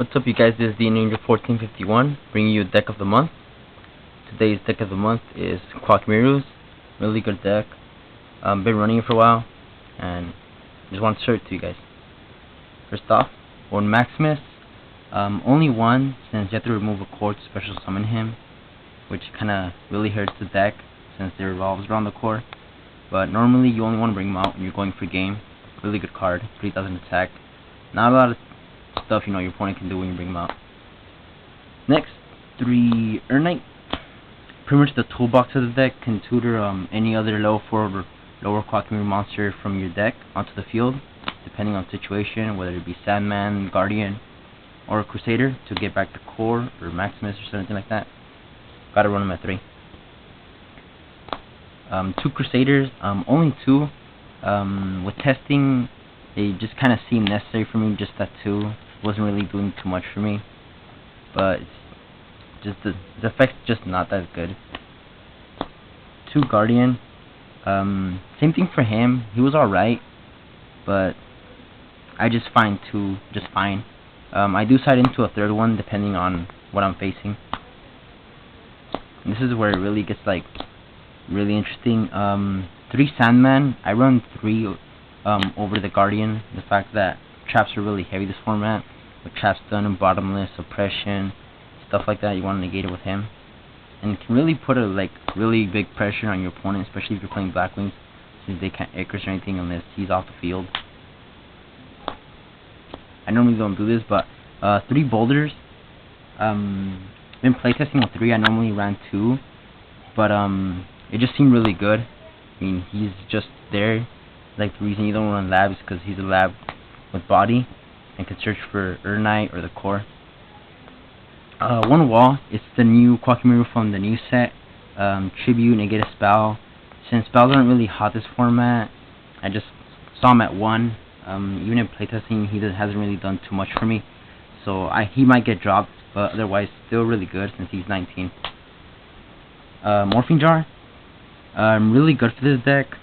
What's up, you guys? This is the Ninja 1451 bringing you a deck of the month. Today's deck of the month is Koa'ki Meiru's. Really good deck. Been running it for a while and just want to show it to you guys. First off, on Maximus, only one, since you have to remove a core to special summon him, which kinda really hurts the deck since it revolves around the core. But normally you only want to bring him out when you're going for game. Really good card, 3000 attack. Not a lot of stuff your opponent can do when you bring him out. Next, 3 Urknight. Pretty much the toolbox of the deck can tutor any other level 4 or lower Koa'ki Meiru monster from your deck onto the field, depending on situation, whether it be Sandman, Guardian, or Crusader, to get back the core or Maximus or something like that. Gotta run them at 3. 2 Crusaders, only 2. With testing, they just kind of seemed necessary for me. Just that 2 wasn't really doing too much for me, but it's just the effect's just not that good. 2 Guardian, same thing for him. He was alright, but I just find 2 just fine. I do side into a 3rd one depending on what I'm facing. And this is where it really gets like really interesting. 3 Sandman. I run 3 over the Guardian. The fact that traps are really heavy this format, with trap stun and bottomless, suppression, stuff like that. You want to negate it with him, and it can really put a really big pressure on your opponent, especially if you're playing Blackwings, since they can't Icarus or anything unless he's off the field. I normally don't do this, but 3 boulders. Been playtesting with 3. I normally ran 2, but it just seemed really good. I mean, he's just there. Like, the reason you don't run lab is because he's a lab with body and can search for Urknight or the core. 1 wall, it's the new Koa'ki Meiru from the new set. Tribute, negate a spell. Since spells aren't really hot this format, I just saw him at 1. Even in playtesting, he hasn't really done too much for me, so he might get dropped, but otherwise still really good since he's 19. Morphing jar, really good for this deck.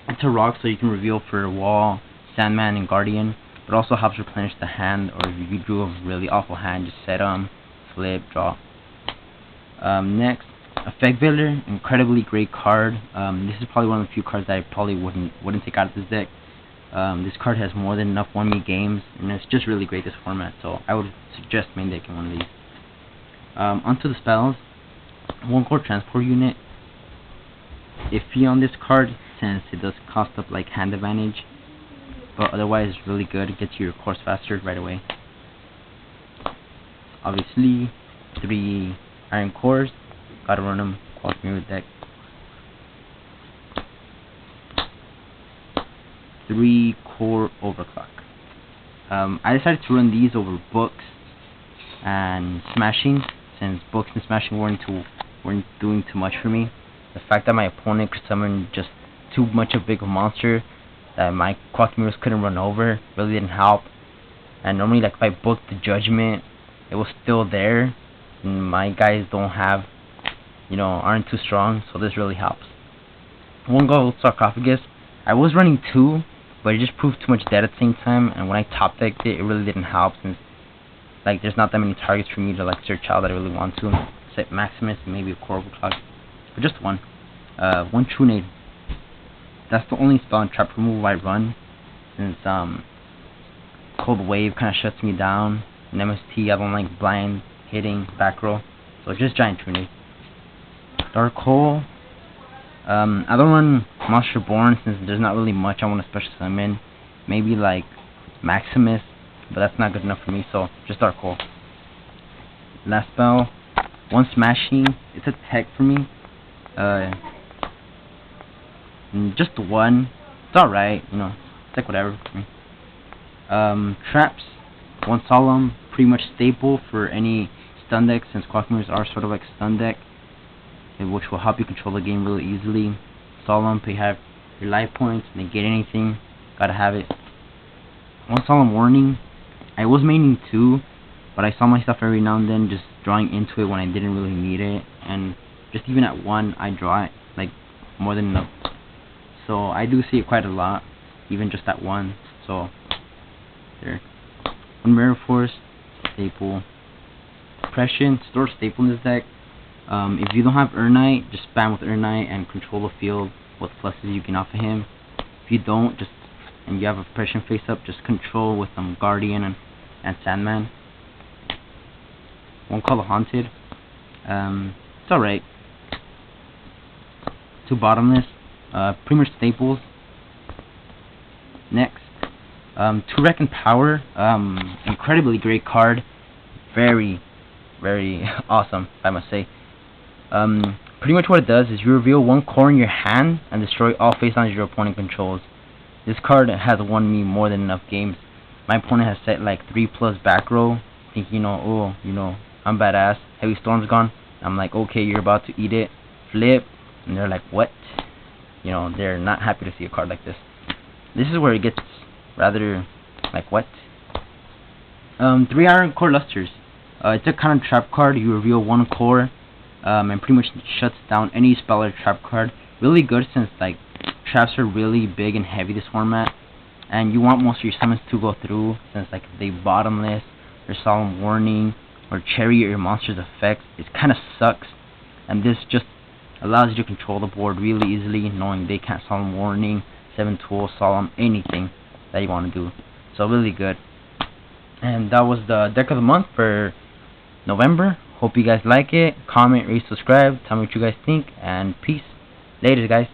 It's a rock, so you can reveal for wall, Sandman, and Guardian, but also helps replenish the hand, or if you drew a really awful hand, just set flip, draw. Next, Effect Builder, incredibly great card. This is probably one of the few cards that I probably wouldn't take out of this deck. This card has more than enough 1-me games, and it's just really great this format, so I would suggest main decking one of these. Onto the spells. 1 core transport unit. Iffy on this card since it does cost up like hand advantage, but otherwise it's really good. It gets you your cores faster right away. Obviously, 3 iron cores. Gotta run them. Koa'ki Meiru deck. 3 core overclock. I decided to run these over books and smashing, since books and smashing weren't doing too much for me. The fact that my opponent could summon just too much of a big monster that my Koa'ki Meiru couldn't run over really didn't help. And normally, like, if I booked the judgment, it was still there, and my guys aren't too strong, so this really helps. 1 gold sarcophagus. I was running 2, but it just proved too much dead at the same time, and when I top decked it, it really didn't help, since there's not that many targets for me to search out that I really want to, except Maximus and maybe a core overclock, but just 1. 1 trunade. That's the only spell and trap removal I run, since Cold Wave kind of shuts me down, and MST I don't like blind hitting back row, so just giant trunade. Dark Hole. I don't run Monster Born since there's not really much I want to special summon. Maybe like Maximus, but that's not good enough for me, so just Dark Hole. Last spell, 1 smashing. It's a tech for me. Just 1. It's alright, it's like whatever for me. Traps, 1 Solemn, pretty much staple for any stun deck, since Koa'ki Meiru are sort of like a stun deck, which will help you control the game really easily. Solemn, you have your life points, negate anything, gotta have it. 1 Solemn Warning. I was maining 2, but I saw myself every now and then just drawing into it when I didn't really need it, and just even at 1, I draw it like more than enough. So I do see it quite a lot, even just at 1. So there. Mirror Force, staple. Depression, store staple in this deck. If you don't have Urknight, just spam with Urknight and control the field with pluses you can off of him. If you don't, and you have a Depression face up, just control with Guardian and Sandman. One color Haunted. It's alright. 2 Bottomless. Pretty much staples. Next, 2 Reckon Power. Incredibly great card. Very awesome, I must say. Pretty much what it does is you reveal 1 core in your hand and destroy all face-ons your opponent controls. This card has won me more than enough games. My opponent has set like 3+ back row, thinking, oh, I'm badass. Heavy Storm's gone. I'm like, okay, you're about to eat it. Flip, and they're like, what? They're not happy to see a card like this. This is where it gets rather like, what? 3 Iron Core Lusters. It's a kind of trap card. You reveal 1 core, and pretty much shuts down any spell or trap card. Really good since like traps are really big and heavy this format, and you want most of your summons to go through, since like they Bottomless or Solemn Warning or Chariot your monster's effects. It kind of sucks, and this just allows you to control the board really easily, knowing they can't Solemn Warning, 7 tools, Solemn, anything that you want to do. So really good. And that was the deck of the month for November. Hope you guys like it. Comment, rate, subscribe. Tell me what you guys think. And peace. Later, guys.